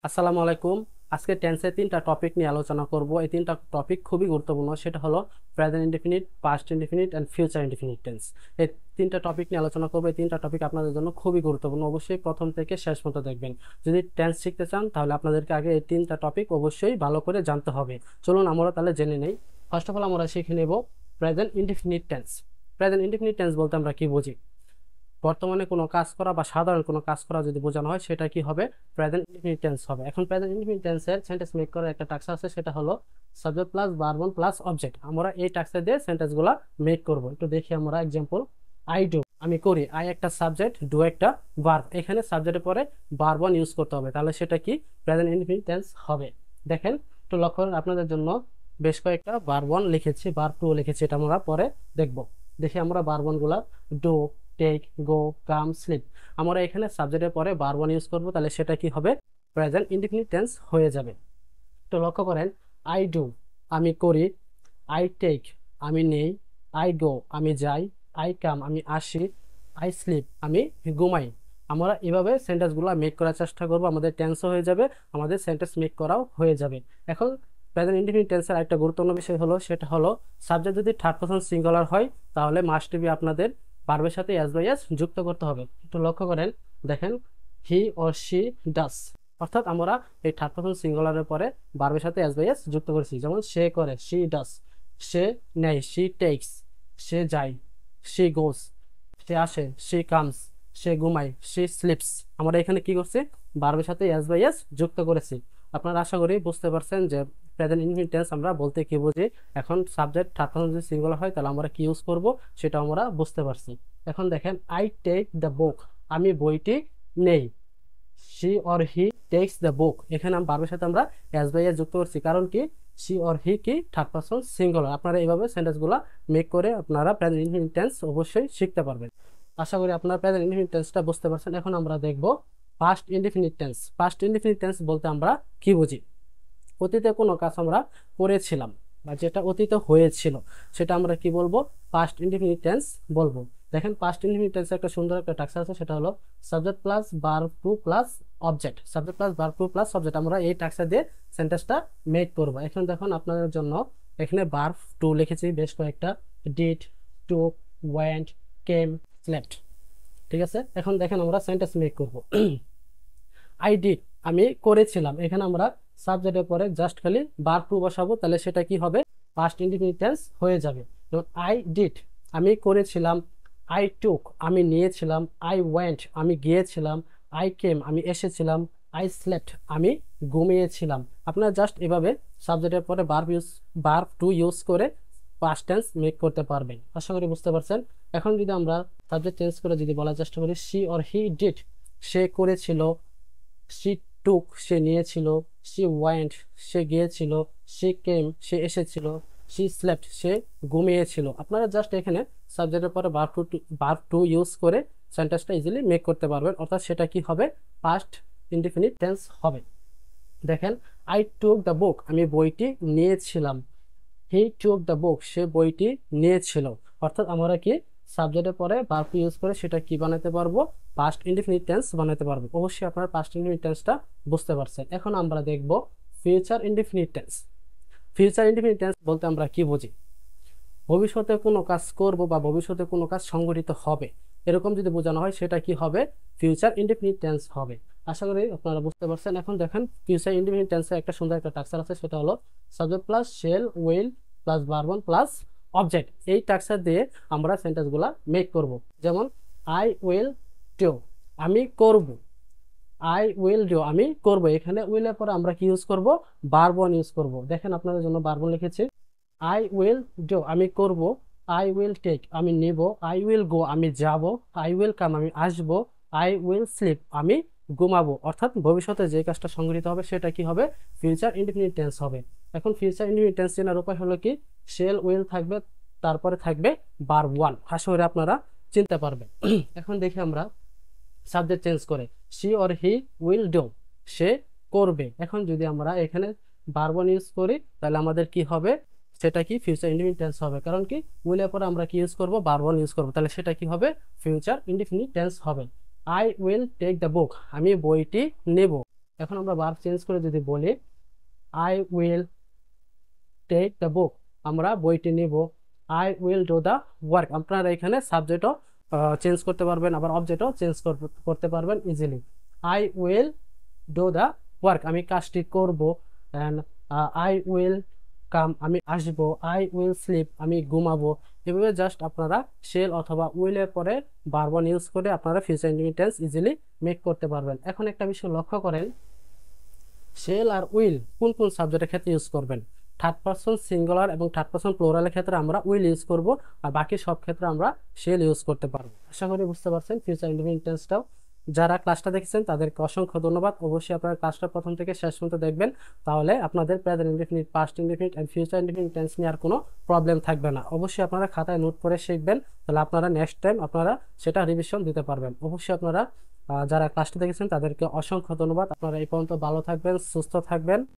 আসসালামু আলাইকুম। আজকে টেন্সের তিনটা টপিক নিয়ে আলোচনা করব। এই তিনটা টপিক খুবই গুরুত্বপূর্ণ। সেটা হলো present indefinite, past indefinite and future indefinite tense. এই তিনটা টপিক নিয়ে আলোচনা করব। এই তিনটা টপিক আপনাদের জন্য খুবই গুরুত্বপূর্ণ। অবশ্যই প্রথম থেকে শেষ পর্যন্ত দেখবেন। যদি টেন্স শিখতে চান তাহলে আপনাদেরকে আগে এই তিনটা টপিক অবশ্যই ভালো করে জানতে হবে। চলুন আমরা তাহলে জেনে নেই। ফার্স্ট অফ অল আমরা শিখে নেব present indefinite tense. Present indefinite tense বলতে আমরা কি বুঝি? বর্তমানে কোনো কাজ করা বা সাধারণ কোনো কাজ করা যদি বোঝানো হয় সেটা কি হবে? প্রেজেন্ট ইনডেফিনিট টেন্স হবে। এখন প্রেজেন্ট ইনডেফিনিট টেন্সের সেন্টেন্স মেক করার একটা টাস্ক আছে, সেটা হলো subject plus verb plus object. আমরা এই টাস্কে দিয়ে সেন্টেন্সগুলো মেক করব। একটু দেখি আমরা এক্সাম্পল। আই ডু, আমি করি। আই একটা সাবজেক্ট, ডু একটা ভার্ব। এখানে সাবজেক্টের পরে ভার্ব ইউজ করতে হবে, তাহলে সেটা কি? প্রেজেন্ট ইনডেফিনিট টেন্স হবে। দেখেন, একটু লক্ষ্য করেন, আপনাদের জন্য বেশ কয়েকটা ভার্ব লিখেছি, ভার্ব টু লিখেছি, এটা আমরা পরে দেখব। দেখি আমরা ভার্ব গুলা। Do, take, go, come, sleep. আমরা এখানে সাবজেক্টের পরে ভার্ব ইউজ করব, তাহলে সেটা কি হবে? প্রেজেন্ট ইনডেফিনিট টেন্স হয়ে যাবে। তো লক্ষ্য করেন, আই ডু, আমি করি। আই টেক, আমি নেই। আই গো, আমি যাই। আই কাম, আমি আসি। আই স্লিপ, আমি ঘুমাই। আমরা এভাবে সেন্টেন্সগুলো মেক করার চেষ্টা করব। আমাদের টেন্সও হয়ে যাবে, আমাদের সেন্টেন্স মেক করাও হয়ে যাবে। এখন প্রেজেন্ট ইনডেফিনিট টেন্সের একটা গুরুত্বপূর্ণ বিষয় হলো, সেটা হলো সাবজেক্ট যদি থার্ড পারসন সিঙ্গুলার হয় তাহলে মাস্ট বি আপনাদের ভার্বের সাথে এস বাই এস যুক্ত করতে হবে। একটু লক্ষ্য করেন, দেখেন, হি অর শি ডাস। অর্থাৎ আমরা এই থার্ড পারসন সিঙ্গুলারের পরে ভার্বের সাথে এস বাই এস যুক্ত করেছি। যেমন সে করে, শি ডাস। সে নেয়, শি টেকস। সে যায়, শি গোস। সে আসে, শি কামস। সে ঘুমায়, শি স্লিপস। আমরা এখানে কি করছি? ভার্বের সাথে এস বাই এস যুক্ত করেছি। আপনারা আশা করি বুঝতে পারছেন যে প্রেজেন্ট ইনডেফিনিট টেন্স আমরা বলতে কি বুঝি। এখন সাবজেক্ট থার্ড পারসন যদি সিঙ্গুলার হয় তাহলে আমরা কি ইউজ করব সেটা আমরা বুঝতে পারছি। এখন দেখেন, আই টেক দ্য বুক, আমি বইটি নেই। She or he takes the book, এখানে ভার্বের সাথে আমরা এস বাই এস যুক্ত করছি। কারণ কি? শি অর হি কি থার্ড পারসন সিঙ্গুলার। আপনারা এইভাবে সেন্টেন্সগুলো মেক করে আপনারা প্রেজেন্ট ইনডেফিনিট টেন্স অবশ্যই শিখতে পারবেন। আশা করি আপনারা প্রেজেন্ট ইনডেফিনিট টেন্সটা বুঝতে পারছেন। এখন আমরা দেখব past indefinite tense. Past indefinite tense বলতে আমরা কি বুঝি? অতীতে কোনো কাজ আমরা করেছিলাম বা যেটা অতীতে হয়েছিল সেটা আমরা কি বলবো? পাস্ট ইনডেফিনিট টেন্স বলবো। দেখেন, পাস্ট ইনডেফিনিট টেন্সে একটা সুন্দর একটা টাক্স আছে, সেটা হলো subject plus verb two plus object. Subject plus verb two plus object, আমরা এই টাক্সা দিয়ে সেন্টেন্সটা মেক করব। এখন দেখুন, আপনাদের জন্য এখানে ভার্ব টু লিখেছি বেশ কয়েকটা। Did, took, went, came, slept. ঠিক আছে, এখন দেখেন আমরা সেন্টেন্স মেক করব। আই ডিড, আমি করেছিলাম। এখানে আমরা সাবজেক্টের পরে জাস্ট খালি ভার্ব টু বসাবো, তাহলে সেটা কি হবে? পাস্ট ইনডেফিনিট টেন্স হয়ে যাবে। যেমন আই ডিড, আমি করেছিলাম। আই টুক, আমি নিয়েছিলাম। আই ওয়েন্ট, আমি গিয়েছিলাম। আই কেম, আমি এসেছিলাম। আই স্লেপ্ট, আমি ঘুমিয়েছিলাম। আপনারা জাস্ট এভাবে সাবজেক্টের পরে ভার্ব টু ইউজ করে পাস্ট টেন্স মেক করতে পারবেন। আশা করি বুঝতে পারছেন। এখন যদি আমরা সাবজেক্ট চেঞ্জ করে যদি বলার চেষ্টা করি, শি অর হি ডিড, সে করেছিল। শি টুক, সে নিয়েছিল। শি ওয়েন্ট, সে গিয়েছিল। শি কেম, সে এসেছিল। শি স্লেপ্ট, সে ঘুমিয়েছিল। আপনারা জাস্ট এখানে সাবজেক্টের পরে ভার্ব টু ইউজ করে সেন্টেন্সটা ইজিলি মেক করতে পারবেন। অর্থাৎ সেটা কি হবে? পাস্ট ইনডেফিনিট টেন্স হবে। দেখেন, আই টুক দ্য বুক, আমি বইটি নিয়েছিলাম। হি টুক দ্য বুক, সে বইটি নিয়েছিল। অর্থাৎ আমরা কি সাবজেক্টের পরে ভার্ব ইউজ করে সেটা কি বানাতে পারবো? পাস্ট ইনডেফিনিট টেন্স বানাতে পারবো। অবশ্যই আপনারা পাস্ট ইনডেফিনিট টেন্সটা বুঝতে পারছেন। এখন আমরা দেখব future indefinite tense. Future indefinite tense বলতে আমরা কি বুঝি? ভবিষ্যতে কোনো কাজ করব বা ভবিষ্যতে কোনো কাজ সংঘটিত হবে, এরকম যদি বোঝানো হয় সেটা কি হবে? ফিউচার ইনডেফিনিট টেন্স হবে। আশা করি আপনারা বুঝতে পারছেন। এখন দেখেন, ফিউচার ইনডেফিনিট টেন্সে একটা সুন্দর একটা টাক্সার আছে, সেটা হলো subject plus shell will plus verb plus object. এই টাক্সার দিয়ে আমরা সেন্টেন্সগুলা মেক করব। যেমন আই উইল ডু, আমি করব। আই উইল ডু, আমি করব। এখানে উইলের পরে আমরা কি ইউজ করব? ভার্ব ইউজ করব। দেখেন, আপনাদের জন্য ভার্ব লিখেছি। আই উইল ডু, আমি করব। আই উইল টেক, আমি নেব। আই উইল গো, আমি যাব। আই উইল কাম, আমি আসব। আই উইল স্লিপ, আমি ঘুমাবো। অর্থাৎ ভবিষ্যতে যে কাজটা সংঘটিত হবে সেটা কি হবে? ফিউচার ইনডেফিনিট টেন্স হবে। এখন ফিউচার ইনডেফিনিট টেন্স চেনার উপায় হলো কি? শেল উইল থাকবে, তারপরে থাকবে ভার্ব ওয়ান। আশা করি আপনারা চিনতে পারবেন। এখন দেখি আমরা সাবজেক্ট চেঞ্জ করে, she or he will do, সে করবে। এখন যদি আমরা এখানে ভার্ব ইউজ করি তাহলে আমাদের কি হবে? সেটা কি? ফিউচার ইনডেফিনিট টেন্স হবে। কারণ কি? উইলের পরে আমরা কি ইউজ করব? ভার্ব ইউজ করব। তাহলে সেটা কি হবে? ফিউচার ইনডেফিনিট টেন্স হবে। I will take the book, আমি বইটি নেব। এখন আমরা ভার্ব চেঞ্জ করে যদি বলি I will take the book, আমরা বইটি নিব। I will do the work, আপনারা এখানে সাবজেক্টও চেঞ্জ করতে পারবেন, আবার অবজেক্টও চেঞ্জ করতে পারবেন easily. I will do the work, আমি কাজটি করব। অ্যান্ড আই উইল কাম, আমি আসব। আই উইল স্লিপ, আমি ঘুমাবো। এভাবে জাস্ট আপনারা শেল অথবা উইলের পরে ভার্ব ইউজ করে আপনারা future indefinite tense easily make করতে পারবেন। এখন একটা বিষয় লক্ষ্য করেন, শেল আর উইল কোন কোন সাবজেক্টের ক্ষেত্রে ইউজ করবেন। থার্ড পারসন সিঙ্গুলার এবং থার্ড পারসন প্লুরালের ক্ষেত্রে আমরা উইল ইউজ করব, আর বাকি সব ক্ষেত্রে আমরা শেল ইউজ করতে পারবো। আশা করি বুঝতে পারছেন ফিউচার ইনডিফিনিট টেন্সটাও। যারা ক্লাসটা দেখেছেন তাদেরকে অসংখ্য ধন্যবাদ। অবশ্যই আপনারা ক্লাসটা প্রথম থেকে শেষ পর্যন্ত দেখবেন, তাহলে আপনাদের present indefinite, past indefinite and future indefinite tense নিয়ে আর কোনো প্রবলেম থাকবে না। অবশ্যই আপনারা খাতায় নোট করে শিখবেন, তাহলে আপনারা নেক্সট টাইম আপনারা সেটা রিভিশন দিতে পারবেন। অবশ্যই আপনারা যারা ক্লাসটা দেখেছেন তাদেরকে অসংখ্য ধন্যবাদ। আপনারা এই পর্যন্ত ভালো থাকবেন, সুস্থ থাকবেন।